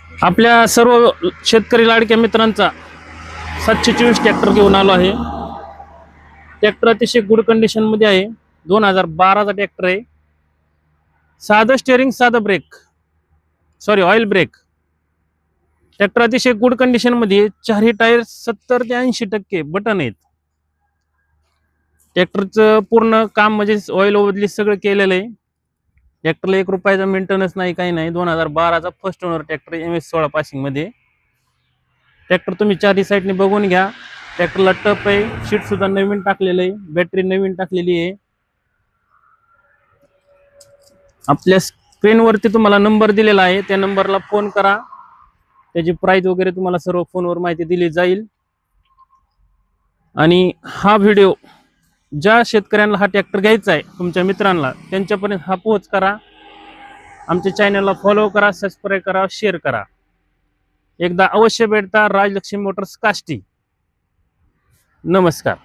आपल्या सर्व शेतकरी लाडक्या मित्रांचा 724 ट्रॅक्टर घेऊन आलो आहे। ट्रॅक्टर अतिशय गुड कंडिशन मध्ये आहे। 2012चा ट्रॅक्टर आहे। साधं स्टीअरिंग, साधं brake, sorry oil brake. Tractor अतिशय गुड कंडिशन मध्ये, चारही टायर 70 ते 80% बटन आहेत। ट्रॅक्टरचं पूर्ण काम म्हणजे ऑइल बदली सगळं केलेलं आहे। ट्रॅक्टरला 1 रुपयाचा मेंटेनन्स नाही, काही नाही। 2012चा first owner tractor MS16 passing मध्ये। ट्रॅक्टर तुम्ही चारही साईडने बघून घ्या। ट्रॅक्टरला टप आहे, शीट सुद्धा नवीन टाकलेलं आहे, बॅटरी नवीन टाकलेली आहे। आपल्या स्क्रीनवरती तुम्हाला नंबर दिलेला आहे, त्या नंबरला फोन करा। त्याची प्राइस वगैरे तुम्हाला सर्व फोनवर माहिती दिली जाईल। आणि हा व्हिडिओ ज्या शेतकऱ्यांना हा ट्रॅक्टर घ्यायचा आहे तुमच्या मित्रांना, त्यांच्यापर्यंत हा पोहोच करा। आमच्या चॅनलला फॉलो करा, सबस्क्राइब करा, शेअर करा। एकदा अवश्य भेटता राजलक्ष्मी मोटर्स काष्टी। नमस्कार।